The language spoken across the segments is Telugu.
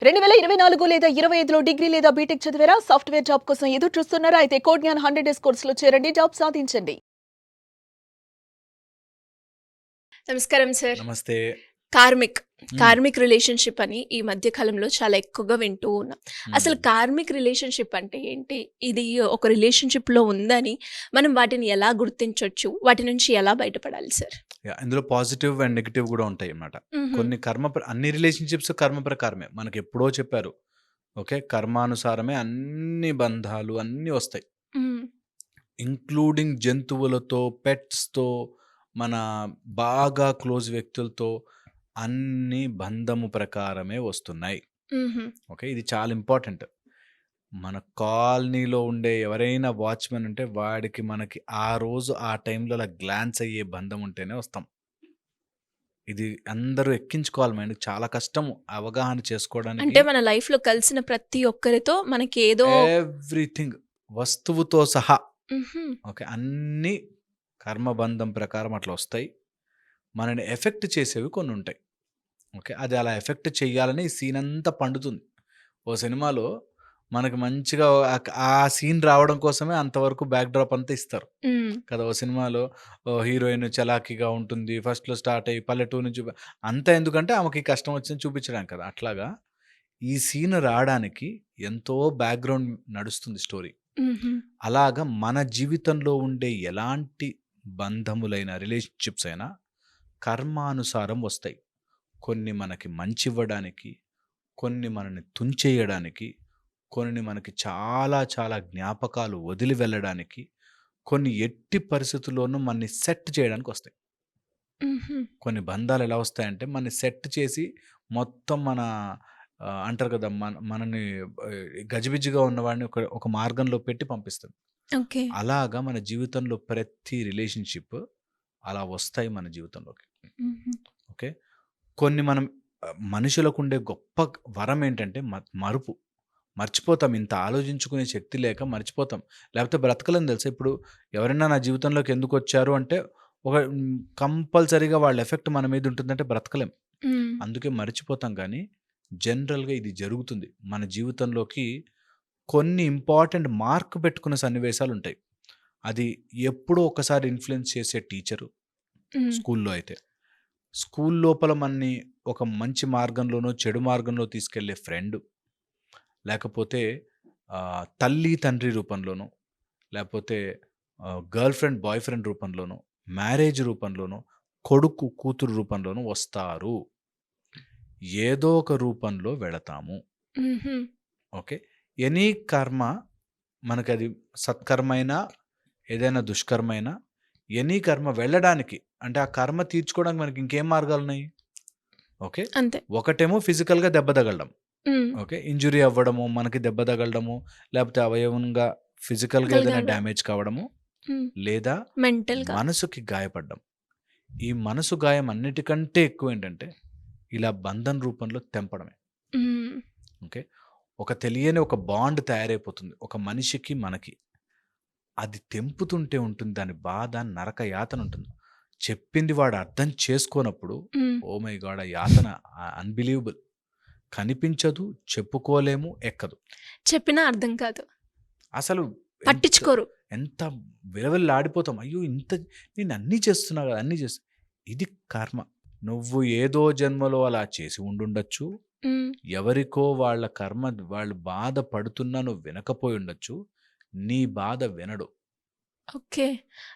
2024 లేదా 25లో డిగ్రీ లేదా బీటెక్ చదివారా? సాఫ్ట్‌వేర్ జాబ్ కోసం ఎదురు చూస్తున్నారా? అయితే కోడ్ జ్ఞాన్ 100 డేస్ కోర్సులో చేరండి. జాబ్ సాధించండి. నమస్కారం సార్. నమస్తే. కార్మిక్, హ్మ్. కార్మిక్ రిలేషన్‌షిప్ అని ఈ మధ్య కాలంలో చాలా ఎక్కువగా వింటూ ఉన్నాం. అసలు హ్మ్. కార్మిక్ రిలేషన్‌షిప్ అంటే ఏంటి? ఇది ఒక రిలేషన్‌షిప్‌లో ఉందని మనం వాటిని ఎలా గుర్తించొచ్చు? వాటి నుంచి ఎలా బయటపడాలి సార్? ఇందులో పాజిటివ్ అండ్ నెగెటివ్ గూడా ఉంటాయన్నమాట. హుహు. కొన్ని అన్ని రిలేషన్‌షిప్స్ కర్మ ప్రకారమే. మనకెప్పుడో చెప్పారు. ఓకే. కర్మానుసారమే అన్ని బంధాలు అన్నీ వస్తాయి. హ్మ్. ఇంక్లూడింగ్ జంతువులతో, పెట్స్‌తో, మన బాగా క్లోజ్ వ్యక్తులతో అన్నీ బంధము ప్రకారమే వస్తున్నాయి. హుహు. ఓకే. ఇది చాలా ఇంపార్టెంట్. మన కాలనీలో ఉండే ఎవరైనా వాచ్‌మెన్ ఉంటే వాడికి మనకి ఆ రోజు ఆ టైంలో అలా గ్లాన్స్ అయ్యే బంధం ఉంటేనే వస్తాం. ఇది అందరూ ఎక్కించుకోవాలి మైండ్‌కి. చాలా కష్టము అవగాహన చేసుకోవడానికి. అంటే మన లైఫ్‌లో కలిసిన ప్రతి ఒక్కరితో మనకి ఏదో ఎవ్రీథింగ్ వస్తువుతో సహా. హుహు. ఓకే. అన్నీ కర్మబంధం ప్రకారం అట్లా వస్తాయి. మనని ఎఫెక్ట్ చేసేవి కొన్నుంటాయి. ఓకే. అది అలా ఎఫెక్ట్ చెయ్యాలని ఈ సీన్ అంతా పండుతుంది. ఓ సినిమాలో మనకి మంచిగా ఆ సీన్ రావడం కోసమే అంతవరకు బ్యాక్ డ్రాప్ అంతా ఇస్తారు. హ్మ్. కదా! ఓ సినిమాలో హీరోయిన్ చలాకీగా ఉంటుంది. ఫస్ట్‌లో స్టార్ట్ అయ్యి పల్లెటూరు నుంచి అంతా ఎందుకంటే ఆమెకి కష్టం వచ్చింది చూపించడానికి కదా! అట్లాగా ఈ సీన్ రాడానికి ఎంతో బ్యాక్‌గ్రౌండ్ నడుస్తుంది స్టోరీ. హుహు. అలాగా మన జీవితంలో ఉండే ఎలాంటి బంధములైన, రిలేషన్‌షిప్స్ అయినా కర్మానుసారం వస్తాయి. కొన్ని మనకి మంచివ్వడానికి, కొన్ని మనల్ని తుంచేయడానికి, కొన్ని మనకి చాలా చాలా జ్ఞాపకాలు వదిలి వెళ్ళడానికి, కొన్ని ఎట్టి పరిస్థితుల్లోనూ మనని సెట్ చేయడానికొస్తాయి. హుహు. కొన్ని బంధాలు ఎలా వస్తాయంటే మనని సెట్ చేసి మొత్తం మన అంటారు కదా! మనని గజిబిజిగా ఉన్నవాడిని ఒక ఒక మార్గంలో పెట్టి పంపిస్తుంది. ఓకే. అలాగా మన జీవితంలో ప్రతి రిలేషన్‌షిప్ అలా వస్తాయి మన జీవితంలోకి. హుహు. ఓకే. కొన్ని మనం మనుషులకుండే గొప్ప వరం ఏంటంటే మరుపు. మర్చిపోతాం. ఇంత ఆలోచించుకునే శక్తి లేక మర్చిపోతాం. లేకపోతే బ్రతకలేం తెలుసా? ఇప్పుడు ఎవరైనా నా జీవితంలోకి ఎందుకొచ్చారు అంటే కంపల్సరీగా వాళ్ళ ఎఫెక్ట్ మన మీద ఉంటుందంటే బ్రతకలేం. హ్మ్. అందుకే మర్చిపోతాం గానీ, జనరల్‌గా ఇది జరుగుతుంది. మన జీవితంలోకి కొన్ని ఇంపార్టెంట్ మార్క్ పెట్టుకున్న సన్నివేశాలుంటాయి. అది ఎప్పుడో ఒకసారి ఇన్‌ఫ్లూయెన్స్ చేసే టీచరు, హ్మ్. స్కూల్లో అయితే. స్కూల్ లోపల మనని ఒక మంచి మార్గంలోనో, చెడు మార్గంలో తీసుకెళ్ళే ఫ్రెండు, లేకపోతే తల్లి, తండ్రి రూపంలోనో, లేపోతే గర్ల్ ఫ్రెండ్, బాయ్ ఫ్రెండ్ రూపంలోనో, మ్యారేజ్ రూపంలోనో, కొడుకు, కూతురు రూపంలోనో వస్తారు. ఏదో ఒక రూపంలో వెళతాము. హుహు. ఓకే. ఎనీ కర్మ మనకది సత్కర్మైనా, ఏదైనా దుష్కర్మైనా, ఎనీ కర్మ వెళ్ళడానికి అంటే ఆ కర్మ తీర్చుకోవడానికి మనకి ఇంకేం మార్గాలున్నాయి? ఓకే. అంతే. ఒకటేమో ఫిజికల్‌గా దెబ్బ తగలడం. హ్మ్. ఓకే. ఇంజ్యూరీ అవ్వడము, మనకి దెబ్బ తగలడము, లేపోతే అవయవంగా ఫిజికల్‌గా ఏదైనా గలగల డ్యామేజ్ కావడము, హ్మ్. లేదా మెంటల్‌గా. మనసుకి గాయపడ్డం. ఈ మనసు గాయం అన్నిటికంటే ఎక్కువేంటంటే, ఇలా బంధం రూపంలో తెంపడమే. హ్మ్. ఓకే. ఒక తెలియని ఒక బాండ్ తయారైపోతుంది. ఒక మనిషికి, మనకి. అది తెంపుతుంటే ఉంటుంది దాని బాధ, నరక యాతన ఉంటుంది. చెప్పింది వాడు అర్థం చేసుకోనప్పుడు, హ్మ్. Oh my God! ఆ యాతన అన్‌బిలీవబుల్. కనిపించదు, చెప్పుకోలేము, ఎక్కదు. చెప్పినా అర్థం కాదు. అసలు ఎంత పట్టించుకోరు. ఎంత విలవిల్లాడిపోతాం. అయ్యో! నేను అన్నీ చేస్తున్నా గదా! అన్నీ చేస్తున్నా. ఇది కర్మ. నువ్వు ఏదో జన్మలో అలా చేసి ఉండుండొచ్చు. హ్మ్. ఎవరికో వాళ్ళ కర్మ వాళ్ళు బాధ పడుతున్నా నువ్వు వినకపోయుండొచ్చు. నీ బాధ వినడు. ఓకే.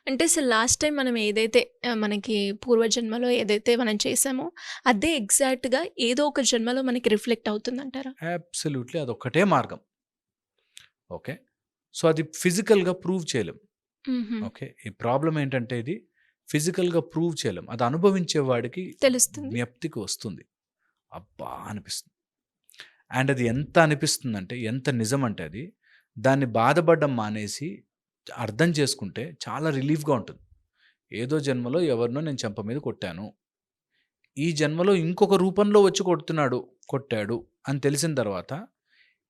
అంటే అసలు లాస్ట్ టైమ్ మనం ఏదైతే మనకి పూర్వజన్మలో ఏదైతే మనం చేసామో, అదే ఎగ్జాక్ట్‌గా ఏదో ఒక జన్మలో మనకి రిఫ్లెక్ట్ అవుతుందంటారా? అబ్సల్యూట్‌లీ అదొక్కటే మార్గం. ఓకే. సో, అది ఫిజికల్‌గా ప్రూవ్ చేయలేం. హుహు. ఓకే. ఈ ప్రాబ్లమ్ ఏంటంటే ఇది ఫిజికల్‌గా ప్రూవ్ చేయలేం. అది అనుభవించే వాడికి తెలుస్తుంది. జ్ఞప్తికి వస్తుంది. అబ్బా! అనిపిస్తుంది. అండ్ అది ఎంత అనిపిస్తుందంటే, ఎంత నిజమంటే అది, దాన్ని బాధపడడం మానేసి అర్థం చేసుకుంటే చాలా రిలీఫ్‌గా ఉంటుంది. ఏదో జన్మలో ఎవరినో నేను చెంప మీద కొట్టాను. ఈ జన్మలో ఇంకొక రూపంలో వచ్చి కొట్టాడు అని తెలిసిన తర్వాత,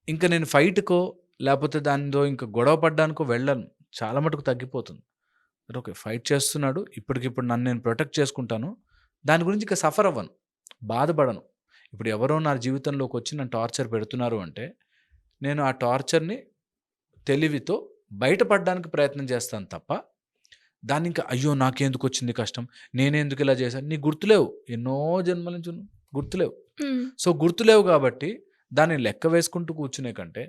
ఇంక నేను ఫైట్‌కో లేపోతే దానిదో ఇంక గొడవ పడ్డానికో వెళ్ళను. చాలా మటుకు తగ్గిపోతుంది. ఓకే. ఫైట్ చేస్తున్నాడు. ఇప్పటికిప్పుడు నన్ను నేను ప్రొటెక్ట్ చేసుకుంటాను. దాని గురించి ఇక సఫర్ అవ్వను. బాధపడను. ఇప్పుడు ఎవరో నా జీవితంలోకి వచ్చి నన్ను టార్చర్ పెడుతున్నారు అంటే, నేను ఆ టార్చర్‌ని తెలివితో బయటపడడానికి ప్రయత్నం చేస్తాను తప్ప, దాన్నింక అయ్యో! నాకెందుకొచ్చింది కష్టం? నేనెందుకు ఇలా చేశాను? నీకు గుర్తులేవు. ఎన్నో జన్మల నుంచి గుర్తులేవు. హ్మ్. సో, గుర్తులేవు కాబట్టి దాన్ని లెక్క వేసుకుంటూ కూర్చునే కంటే,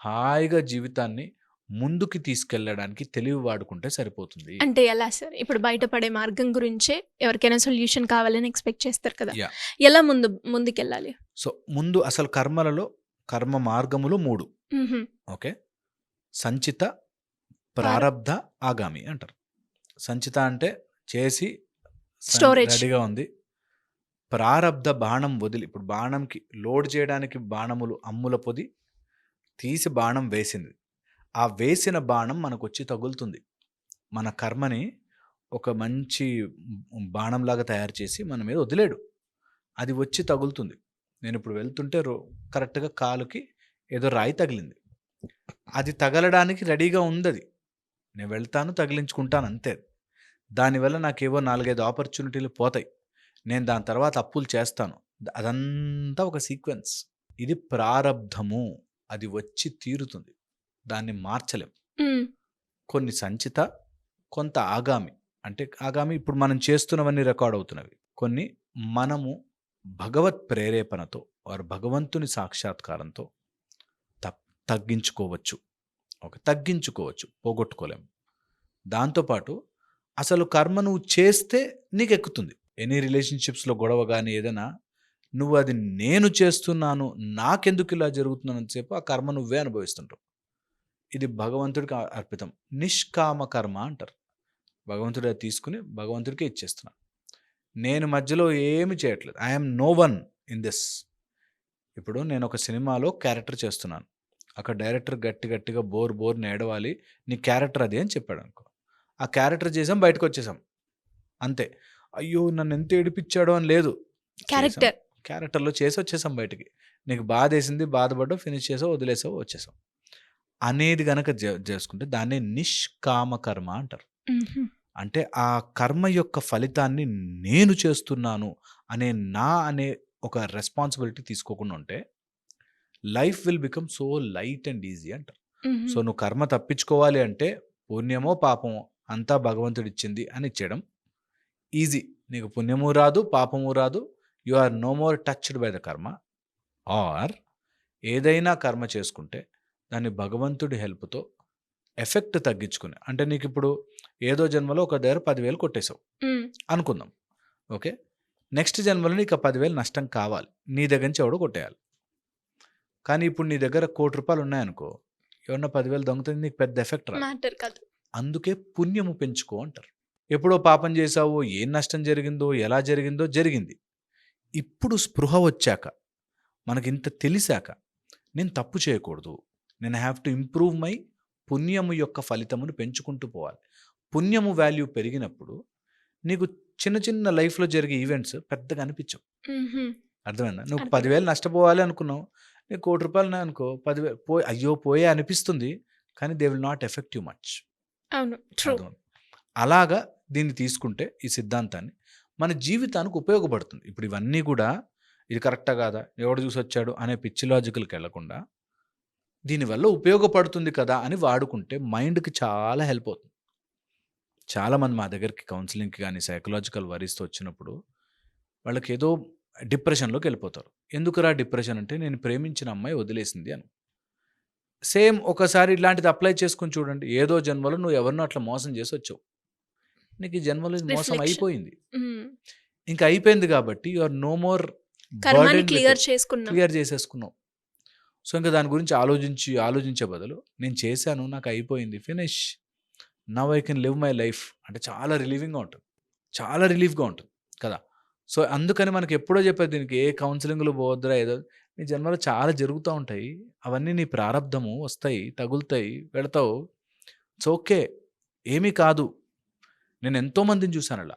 హాయిగా జీవితాన్ని ముందుకి తీసుకెళ్ళడానికి తెలివి వాడుకుంటే సరిపోతుంది. అంటే ఎలా సార్? ఇప్పుడు బయటపడే మార్గం గురించే ఎవరికైనా సొల్యూషన్ కావాలని ఎక్స్‌పెక్ట్ చేస్తారు కదా! యాహ్! ఎలా ముందుకెళ్ళాలి? సో, ముందు అసలు కర్మ మార్గములు 3. హుహు. ఓకే. సంచిత, ప్రారబ్ధ, ఆగామి అంటారు. సంచిత అంటే చేసి స్టోరేజ్. రెడీగా ఉంది. ప్రారబ్ధ బాణం వదిలి ఇప్పుడు బాణంకి లోడ్ చేయడానికి బాణములు అమ్ముల పొది తీసి బాణం వేసింది. ఆ వేసిన బాణం మనకొచ్చి తగులుతుంది. మన కర్మని ఒక మంచి బాణంలాగా తయారు చేసి మన మీద వదిలేడు. అది వచ్చి తగులుతుంది. నేనిప్పుడు వెళ్తుంటే కరెక్ట్‌గా కాలుకి ఏదో రాయి తగిలింది. అది తగలడానికి రెడీగా ఉందది. నేను వెళ్తాను, తగిలించుకుంటాను అంతే. దానివల్ల నాకేవో 4, 5 ఆపర్చునిటీలు పోతాయి. నేను దాని తర్వాత అప్పులు చేస్తాను. అదంతా ఒక సీక్వెన్స్. ఇది ప్రారబ్ధము. అది వచ్చి తీరుతుంది. దాన్ని మార్చలేం. హ్మ్. కొన్ని సంచిత, కొంత ఆగామి. అంటే ఆగామి ఇప్పుడు మనం చేస్తున్నవన్నీ రికార్డ్ అవుతున్నవి. కొన్ని మనము భగవత్ ప్రేరేపణతో వారు భగవంతుని సాక్షాత్కారంతో తగ్గించుకోవచ్చు. తగ్గించుకోవచ్చు. పోగొట్టుకోలేము. దాంతోపాటు అసలు కర్మ నువ్వు చేస్తే నీకెక్కుతుంది. ఎనీ రిలేషన్‌షిప్స్‌లో గొడవ గాని ఏదైనా నువ్వు అది నేను చేస్తున్నాను, నాకెందుకు ఇలా జరుగుతుందన్నంత సేపు ఆ కర్మ నువ్వే అనుభవిస్తుంటావు. ఇది భగవంతుడికి అర్పితం. నిష్కామ కర్మ అంటారు. భగవంతుడు అది తీసుకొని భగవంతుడికే ఇచ్చేస్తున్నాను. నేను మధ్యలో ఏమి చేయట్లేదు. I am no one in this. ఇప్పుడు నేను ఒక సినిమాలో క్యారెక్టర్ చేస్తున్నాను. అక్కడ డైరెక్టర్ గట్టిగా బోర్‌ని ఏడవాలి. నీ క్యారెక్టర్ అది అని చెప్పాడనుకో. ఆ క్యారెక్టర్ చేసాం, బయటకొచ్చేసాం. అంతే. అయ్యో! నన్నెంత ఏడిపిచ్చాడో అని లేదు. క్యారెక్టర్. క్యారెక్టర్‌లో చేసి వచ్చేసాం బయటికి. నీకు బాధేసింది, బాధపడ్డావు, ఫినిష్ చేసావు, వదిలేసావు, వచ్చేసావు. అనేది గనక చేసుకుంటే దాన్ని నిష్కామ కర్మ అంటారు. హుహు. అంటే ఆ కర్మ యొక్క ఫలితాన్ని నేను చేస్తున్నాను అనే ఒక రెస్పాన్సిబిలిటీ తీసుకోకుండా ఉంటే life will become so light and easy అంటారు. హుహు. సో నువ్వు కర్మ తప్పించుకోవాలి అంటే పుణ్యమో పాపమో అంతా భగవంతుడిచ్చింది అని ఇచ్చేయడం ఈజీ. నీకు పుణ్యము రాదు, పాపము రాదు. You are no more touched by the karma. Or ఏదైనా కర్మ చేసుకుంటే దాన్ని భగవంతుడి హెల్ప్‌తో ఎఫెక్ట్ తగ్గించుకుని అంటే నీకిప్పుడు ఏదో జన్మలో ఒక దగ్గర 10,000 కొట్టేసావు హ్మ్. అనుకుందాం. ఓకే. నెక్స్ట్ జన్మలో నీకు ఆ 10,000 నష్టం కావాలి. నీ దగ్గర నుంచి ఎవడో కొట్టేయాలి. కానీ ఇప్పుడు నీ దగ్గర రూ. 1,00,00,000 ఉన్నాయనుకో, ఎవరన్నా 10,000 దొంగతనం నీకు పెద్ద ఎఫెక్ట్ రాదు. మ్యాటర్ కాదు. అందుకే పుణ్యము పెంచుకో అంటారు. ఎప్పుడో పాపం చేశావో, ఏం నష్టం జరిగిందో, ఎలా జరిగిందో జరిగింది. ఇప్పుడు స్పృహ వచ్చాక, మనకింత తెలిసాక, నేను తప్పు చేయకూడదు. నేను హ్యావ్ టు ఇంప్రూవ్ మై పుణ్యము యొక్క ఫలితమును పెంచుకుంటూ పోవాలి. పుణ్యము వాల్యూ పెరిగినప్పుడు నీకు చిన్న చిన్న లైఫ్‌లో జరిగే ఈవెంట్స్ పెద్దగా అనిపించవు. హుహు. అర్థమైందా? నువ్వు అర్థమైంది. 10,000 నష్టపోవాలి అనుకున్నావు. నీకు రూ. 1,00,00,000 ఉన్నాయనుకో 10,000 అయ్యో! పోయే అనిపిస్తుంది. కానీ they will not effect you much. అవును. ట్రూ. అర్థమైంది. అలాగా దీన్ని తీసుకుంటే ఈ సిద్ధాంతాన్ని మన జీవితానికి ఉపయోగపడుతుంది. ఇప్పుడు ఇవన్నీ కూడా ఇది కరెక్టా కాదా? ఎవడు చూసొచ్చాడు అనే పిచ్చి లాజికల్‌కెళ్ళకుండా దీనివల్ల ఉపయోగపడుతుంది కదా అని వాడుకుంటే మైండ్‌కి చాలా హెల్ప్ అవుతుంది. చాలామంది మా దగ్గరికి కౌన్సెలింగ్‌కి గానీ, సైకలాజికల్ వరీస్‌తో వచ్చినప్పుడు వాళ్ళకేదో డిప్రెషన్‌లోకి వెళ్ళిపోతారు. ఎందుకురా డిప్రెషన్ అంటే నేను ప్రేమించిన అమ్మాయి వదిలేసింది అని. సేమ్ ఒకసారి ఇలాంటిది అప్లై చేసుకొని చూడండి. ఏదో జన్మలో నువ్వు ఎవరినో అట్లా మోసం చేసి వచ్చావు. నీకు ఈ జన్మలో ఇది మోసం రిఫ్లెక్షన్. అయిపోయింది. హ్మ్. ఇంకా అయిపోయింది కాబట్టి యు ఆర్ నో మోర్ కర్మాని బర్డెన్డ్ విత్ క్లియర్ ఇట్. చేసుకున్నాం. క్లియర్ చేసేసుకున్నావు. సో, ఇంక దాని గురించి ఆలోచించే బదులు నేను చేశాను, నాకు అయిపోయింది. Finish. Now I can live my life అంటే చాలా రిలీవింగ్‌గా ఉంటుంది. చాలా రిలీఫ్‌గా ఉంటుంది కదా! సో, అందుకని మనకి ఎప్పుడో చెప్పేది దీనికి ఏ కౌన్సెలింగ్‌లో పోవద్దురా ఏదో నీ జన్మలో చాలా జరుగుతా ఉంటాయి. అవన్నీ నీ ప్రారబ్ధము వస్తాయి, తగులుతాయి, వెళతావు. It's okay. ఏమీ కాదు. నేను ఎంతో మందిని చూసానలా.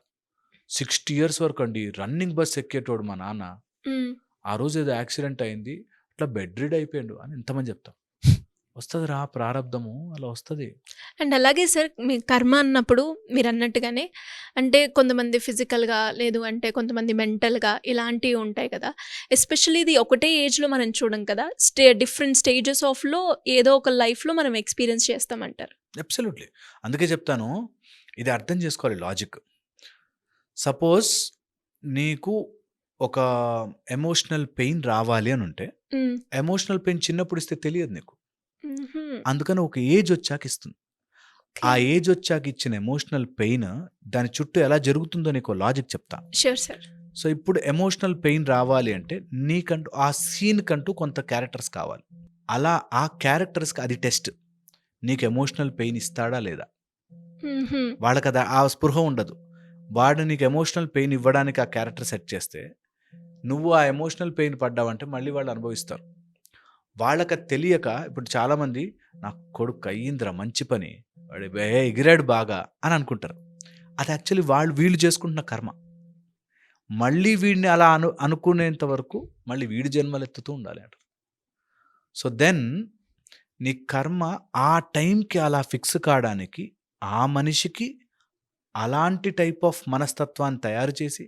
60 ఇయర్స్ వరకు అండి రన్నింగ్ బస్ ఎక్కేటోడు మా నాన్న. హ్మ్. ఆ రోజు ఏదో యాక్సిడెంట్ అయింది. అట్లా బెడ్ రిడ్ అయిపోయిండు అని ఎంతమంది చెప్తాం. వస్తదిరా ప్రారబ్ధము అలా వస్తది. అండ్ అలాగే సార్ మీ కర్మ అన్నప్పుడు మీరన్నట్టుగానే అంటే కొంతమంది ఫిజికల్‌గా లేదు అంటే కొంతమంది మెంటల్‌గా ఇలాంటివి ఉంటాయి కదా! ఎస్పెషల్లీ ఇది ఒకటే ఏజ్‌లో మనం చూడం కదా! డిఫరెంట్ స్టేజెస్ ఆఫ్‌లో ఏదో ఒక లైఫ్‌లో మనం ఎక్స్‌పీరియన్స్ చేస్తామంటారు. అబ్సల్యూట్‌లీ. అందుకే చెప్తాను. ఇది అర్థం చేసుకోవాలి లాజిక్. సపోజ్ నీకు ఒక ఎమోషనల్ పెయిన్ రావాలి అనుంటే, హ్మ్. ఎమోషనల్ పెయిన్ చిన్నప్పుడు ఇస్తే తెలియదు నీకు. హుహు. అందుకని ఒక ఏజ్ వచ్చాక ఇస్తుంది. ఆ ఓకే. ఏజ్ వచ్చాక ఇచ్చిన ఎమోషనల్ పెయిన్ దాని చుట్టూ ఎలా జరుగుతుందో నీకో లాజిక్ చెప్తా. Sure sir. సో, ఇప్పుడు ఎమోషనల్ పెయిన్ రావాలి అంటే నీకంటూ ఆ సీన్‌కంటూ కొంత క్యారెక్టర్స్ కావాలి. అలా ఆ క్యారెక్టర్స్‌కి అది టెస్ట్. నీకు ఎమోషనల్ పెయిన్ ఇస్తాడా లేదా? హుహు. వాళ్ళకది ఆ స్పృహ ఉండదు. వాడు నీకు ఎమోషనల్ పెయిన్ ఇవ్వడానికి ఆ క్యారెక్టర్ సెట్ చేస్తే, నువ్వు ఆ ఎమోషనల్ పెయిన్ పడ్డావంటే మళ్ళీ వాళ్ళు అనుభవిస్తారు. వాళ్ళకది తెలియక ఇప్పుడు చాలామంది నా కొడుకు అయ్యిందిరా మంచి పని. వాడు ఎగిరాడు బాగా అని అనుకుంటారు. అది యాక్చువల్లీ వీళ్ళు చేసుకుంటున్న కర్మ. మళ్ళీ వీడిని అలా అనుకునేంత వరకు మళ్ళీ వీడి జన్మలెత్తుతూ ఉండాలి అంటారు. సో, దెన్ నీ కర్మ ఆ టైంకి అలా ఫిక్స్ కాడానికి ఆ మనిషికి అలాంటి టైప్ ఆఫ్ మనస్తత్వాన్ని తయారు చేసి,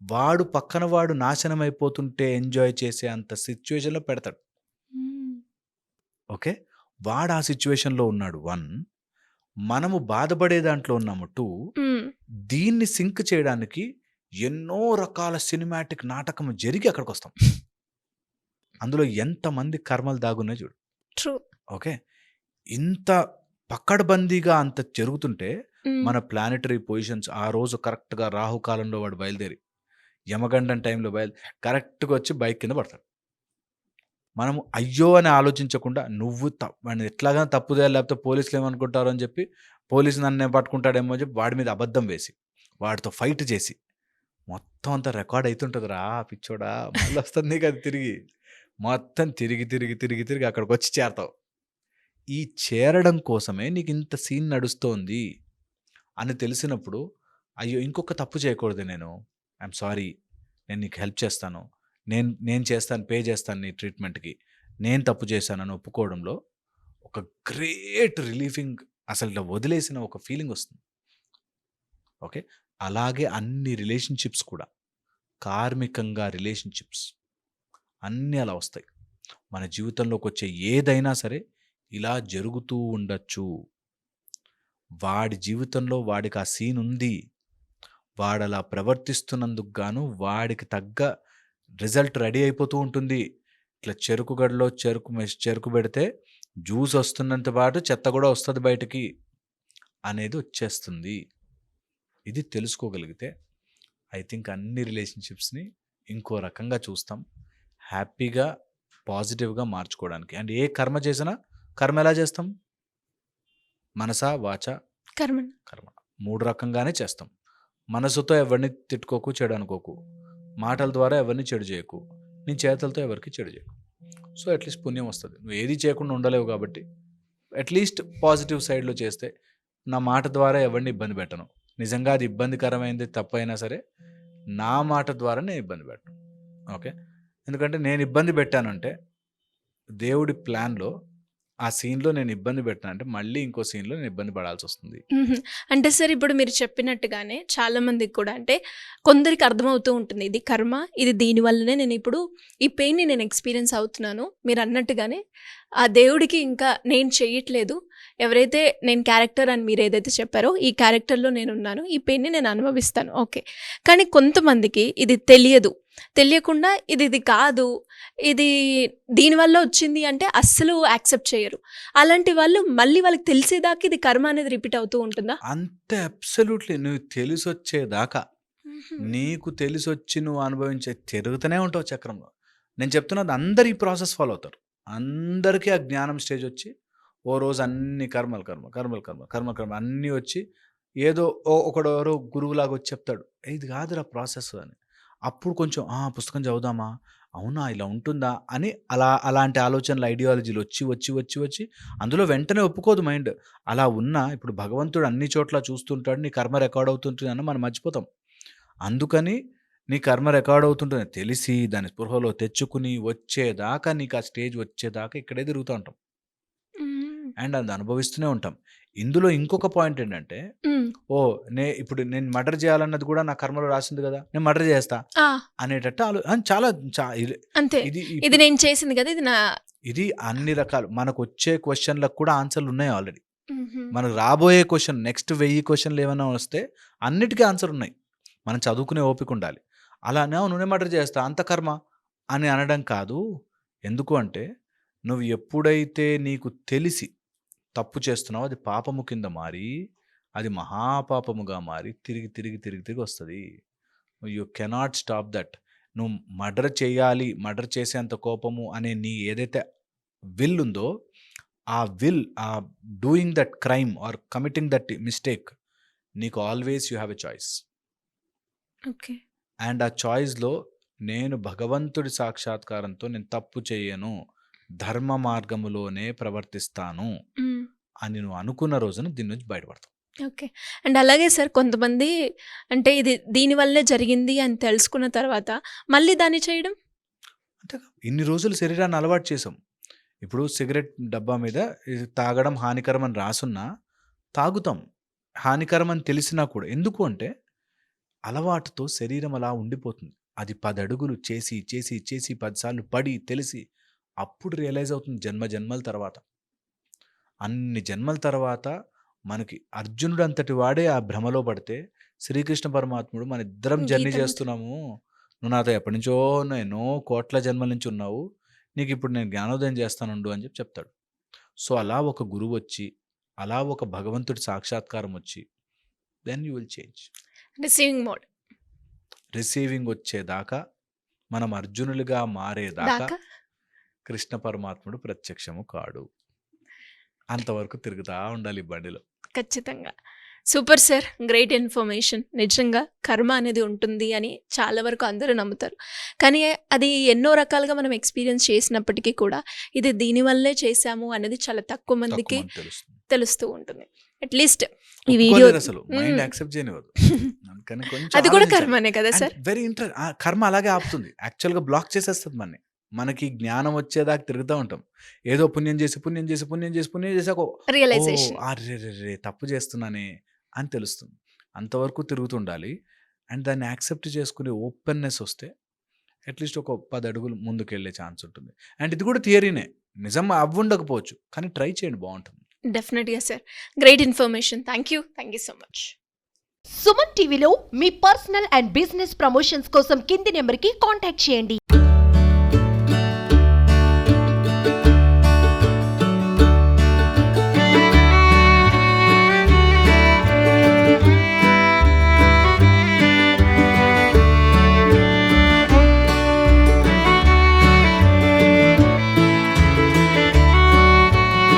వాడు పక్కన వాడు నాశనమైపోతుంటే ఎంజాయ్ చేసే అంత సిట్యుయేషన్‌లో పెడతాడు. హ్మ్. ఓకే. వాడు ఆ సిట్యుయేషన్‌లో ఉన్నాడు 1. మనము బాధపడే దాంట్లో ఉన్నాము 2. హ్మ్. దీన్ని సింక్ చేయడానికి ఎన్నో రకాల సినిమాటిక్ నాటకం జరిగి అక్కడికొస్తాం. అందులో ఎంతమంది కర్మలు దాగున్నాయో చూడు. ట్రూ. ఓకే. ఇంత పకడ్బందీగా అంత జరుగుతుంటే హ్మ్. మన ప్లానెటరీ పొజిషన్స్ ఆ రోజు కరెక్ట్‌గా రాహుకాలంలో వాడు బయలుదేరి, యమగండం టైంలో కరెక్ట్‌గా వచ్చి బైక్ కింద పడతాడు. మనము అయ్యో! అని ఆలోచించకుండా నువ్వు వాడిని ఎట్లాగాని తప్పు చేయాలి లేకపోతే పోలీసులు ఏమనుకుంటారో అని చెప్పి, పోలీసు నన్నే పట్టుకుంటాడేమో అని చెప్పి వాడి మీద అబద్ధం వేసి, వాడితో ఫైట్ చేసి, మొత్తం అంతా రికార్డ్ అయితుంటదిరా పిచ్చోడా! మళ్ళొస్తది నీకది తిరిగి. మొత్తం తిరిగి, తిరిగి, తిరిగి, తిరిగి అక్కడికొచ్చి చేరతావు. ఈ చేరడం కోసమే నీకింత సీన్ నడుస్తోంది అని తెలిసినప్పుడు, అయ్యో! ఇంకొక తప్పు చేయకూడదు నేను. I'm sorry. నేను నీకు హెల్ప్ చేస్తాను. నేను నేను చేస్తాను, పే చేస్తాను నీ ట్రీట్మెంట్‌కి. నేను తప్పు చేశానని ఒప్పుకోవడంలో ఒక గ్రేట్ రిలీఫింగ్ అసలు ఇలా వదిలేసిన ఒక ఫీలింగొస్తుంది. ఓకే. అలాగే అన్ని రిలేషన్‌షిప్స్ కూడా కార్మికంగా రిలేషన్‌షిప్స్ అన్నీ అలా వస్తాయి. మన జీవితంలోకొచ్చే ఏదైనా సరే ఇలా జరుగుతూ ఉండొచ్చు. వాడి జీవితంలో వాడికి ఆ సీన్ ఉంది. వాడలా ప్రవర్తిస్తున్నందుకు గాను వాడికి తగ్గ రిజల్ట్ రెడీ అయిపోతూ ఉంటుంది. ఇట్లా చెరుకు గడలో చెరుకు పెడితే జ్యూస్ వస్తున్నంత పాటు చెత్త కూడా వస్తది బయటకి అనేది వచ్చేస్తుంది. ఇది తెలుసుకోగలిగితే ఐ థింక్ అన్ని రిలేషన్‌షిప్స్‌ని ఇంకో రకంగా చూస్తాం. హ్యాపీగా, పాజిటివ్‌గా మార్చుకోవడానికి. అండ్ ఏ కర్మ చేసినా కర్మ ఎలా చేస్తాం? మనసా, వాచా, కర్మణ. కర్మ. 3 రకంగానే చేస్తాం. మనసుతో ఎవరిని తిట్టుకోకు, చెడు అనుకోకు. మాటల ద్వారా ఎవరిని చెడు చేయకు. నీ చేతులతో ఎవరికీ చెడు చేయకు. సో, అట్‌లీస్ట్ పుణ్యం వస్తది. నువ్వు ఏది చేయకుండా ఉండలేవు కాబట్టి, అట్‌లీస్ట్ పాజిటివ్ సైడ్‌లో చేస్తే, నా మాట ద్వారా ఎవరిని ఇబ్బంది పెట్టను. నిజంగా అది ఇబ్బందికరమైంది తప్పైనా సరే, నా మాట ద్వారా నేను ఇబ్బంది పెట్టను. ఓకే. ఎందుకంటే నేను ఇబ్బంది పెట్టానంటే, దేవుడి ప్లాన్‌లో ఆ సీన్‌లో నేను ఇబ్బంది పెట్టానంటే, మళ్ళీ ఇంకో సీన్‌లో నేను ఇబ్బంది పడాల్సొస్తుంది. హుహు. అంటే సార్ ఇప్పుడు మీరు చెప్పినట్టుగానే చాలా మందికి కూడా అంటే కొందరికి అర్థమవుతూ ఉంటుంది. ఇది కర్మ. ఇది దీని వల్లనే నేనిప్పుడు ఈ పెయిన్‌ని నేను ఎక్స్‌పీరియన్స్ అవుతున్నాను. మీరన్నట్టుగానే ఆ దేవుడికి ఇంకా నేను చెయ్యట్లేదు. ఎవరైతే నేను క్యారెక్టర్ అని మీరేదైతే చెప్పారో ఈ క్యారెక్టర్‌లో నేనున్నాను. ఈ పెయిన్‌ని నేను అనుభవిస్తాను. ఓకే. కానీ కొంతమందికి ఇది తెలియదు. తెలియకుండా ఇది కాదు. ఇది దీనివల్ల వచ్చింది అంటే అస్సలు యాక్సెప్ట్ చేయరు. అలాంటి వాళ్ళు మళ్ళీ వాళ్ళకి తెలిసేదాకా ఇది కర్మ అనేది రిపీట్ అవుతూ ఉంటుందా? అంతే అబ్సల్యూట్‌లీ. నువ్వు తెలిసొచ్చేదాకా. హుహు. నీకు తెలిసొచ్చి నువ్వు అనుభవించే తిరుగుతూనే ఉంటావు చక్రంలో. నేను చెప్తున్నది అందరూ ఈ ప్రాసెస్ ఫాలో అవుతారు. అందరికీ ఆ జ్ఞానం స్టేజొచ్చి, ఓ రోజు అన్ని కర్మలు, కర్మ, కర్మలు, కర్మ, కర్మ, కర్మ అన్నీ వచ్చి ఏదో ఒకడెవరో గురువులాగా వచ్చి చెప్తాడు. ఇది కాదురా ప్రాసెస్ అని. అప్పుడు కొంచెం పుస్తకం చదువుదామా? అవునా! ఇలా ఉంటుందా? అని అలాంటి ఆలోచనలు, ఐడియాలజీలు వచ్చి, వచ్చి, వచ్చి, వచ్చి అందులో వెంటనే ఒప్పుకోదు మైండ్. అలా ఉన్నా ఇప్పుడు భగవంతుడు అన్ని చోట్ల చూస్తుంటాడు. నీ కర్మ రికార్డ్ అవుతుంటుందని మనం మర్చిపోతాం. అందుకని నీ కర్మ రికార్డ్ అవుతుంటుందని తెలిసి, దాన్ని స్పృహలో తెచ్చుకుని వచ్చేదాకా నీకు ఆ స్టేజ్ వచ్చేదాకా ఇక్కడే తిరుగుతా ఉంటాం. అండ్ అది అనుభవిస్తూనే ఉంటాం. ఇందులో ఇంకొక పాయింట్ ఏంటంటే, హ్మ్. ఇప్పుడు నేను మర్డర్ చేయాలన్నది కూడా నా కర్మలో రాసింది కదా, నేను మర్డర్ చేస్తా ఆ! అనేటట్టు అని చాలా అంతే. ఇది ఇది నేను చేసింది కదా! ఇది నా ఇది అన్ని రకాలు మనకు వచ్చే క్వశ్చన్లకు కూడా ఆన్సర్లు ఉన్నాయి ఆల్రెడీ. హుహు. మనకు రాబోయే క్వశ్చన్ నెక్స్ట్ 1000 క్వశ్చన్లు ఏమైనా వస్తే అన్నిటికీ ఆన్సర్ ఉన్నాయి. మనం చదువుకునే ఓపిక ఉండాలి. అలానే నువ్వే మర్డర్ చేస్తా అంత కర్మ అని అనడం కాదు. ఎందుకు అంటే నువ్వు ఎప్పుడైతే నీకు తెలిసి తప్పు చేస్తున్నావో అది పాపము కింద మారి అది మహాపాపముగా మారి తిరిగి తిరిగి తిరిగి తిరిగి వస్తుంది. You cannot stop that. నువ్వు మర్డర్ చేయాలి, మర్డర్ చేసేంత కోపము అనే నీ ఏదైతే విల్ ఉందో ఆ will doing that crime or committing that mistake నీకు always you have a choice. Okay. And ఆ చాయిస్లో నేను భగవంతుడి సాక్షాత్కారంతో నేను తప్పు చేయను, ధర్మ మార్గములోనే ప్రవర్తిస్తాను హ్మ్. అని నువ్వు అనుకున్న రోజున దీని నుంచి బయటపడతావు. ఓకే. అండ్ అలాగే సార్ కొంతమంది అంటే ఇది దీనివల్లే జరిగింది అని తెలుసుకున్న తర్వాత మళ్ళీ దాన్ని చేయడం? అంటే ఇన్ని రోజులు శరీరాన్ని అలవాటు చేసాం. ఇప్పుడు సిగరెట్ డబ్బా మీద ఇది తాగడం హానికరం అని రాసున్నా తాగుతాం. హానికరం అని తెలిసినా కూడా. ఎందుకు అంటే అలవాటుతో శరీరం అలా ఉండిపోతుంది. అది 10 అడుగులు చేసి చేసి చేసి 10 సార్లు పడి తెలిసి అప్పుడు రియలైజ్ అవుతుంది జన్మ జన్మల తర్వాత. అన్ని జన్మల తర్వాత మనకి అర్జునుడు అంతటి వాడే ఆ భ్రమలో పడితే శ్రీకృష్ణ పరమాత్ముడు మన ఇద్దరం జర్నీ గీతను చేస్తున్నాము, నువ్వు నాతో ఎప్పటి నుంచో ఎన్నో కోట్ల జన్మల నుంచి ఉన్నావు, నీకు ఇప్పుడు నేను జ్ఞానోదయం చేస్తానుండు అని చెప్తాడు. సో అలా ఒక గురువు వచ్చి అలా ఒక భగవంతుడి సాక్షాత్కారం వచ్చి then you will change. Receiving mode receiving వచ్చేదాకా మనం అర్జునులుగా మారేదాకా దాకా కృష్ణ పరమాత్ముడు ప్రత్యక్షము కాడు. అంతవరకు తిరుగుతా ఉండాలి ఈ బండిలో. ఖచ్చితంగా. Super sir. Great information. నిజంగా కర్మ అనేది ఉంటుంది అని చాలా వరకు అందరూ నమ్ముతారు. కానీ అది ఎన్నో రకాలుగా మనం ఎక్స్పీరియన్స్ చేసినప్పటికీ కూడా ఇది దీనివల్లే చేశాము అనేది చాలా తక్కువ మందికి తక్కువ మంది తెలుస్తుంది. తెలుస్తూ ఉంటుంది. అట్లీస్ట్ ఈ వీడియో ఒప్పుకోలేరు అసలు మైండ్ యాక్సెప్ట్ చేయనివ్వదు. అందుకని కొంచెం అది కూడా ఆలోచించాలి. కర్మనే కదా సార్? వెరీ కర్మ అలాగే ఆపుతుంది. యాక్చువల్గా బ్లాక్ చేసేస్తుంది మనని. మనకి జ్ఞానం వచ్చేదాకా తిరుగుతూ ఉంటాం. ఏదో పుణ్యం చేసి పుణ్యం చేసి పుణ్యం చేసి పుణ్యం చేసాక రియలైజేషన్. రే తప్పు చేస్తున్నానే అని తెలుస్తుంది. అంతవరకు తిరుగుతుండాలి. అండ్ దాన్ని యాక్సెప్ట్ చేసుకునే ఓపెన్నెస్ వస్తే అట్లీస్ట్ ఒక 10 అడుగులు ముందుకు వెళ్ళే ఛాన్స్ ఉంటుంది. అండ్ ఇది కూడా థియరీనే, నిజం అవ్వుండకపోవచ్చు, కానీ ట్రై చేయండి, బాగుంటుంది. డెఫినెట్గా sir. Great information. Thank you so much. Suman టీవీలో మీ పర్సనల్ అండ్ బిజినెస్ ప్రమోషన్స్ కోసం కింది నెంబర్కి కాంటాక్ట్ చేయండి.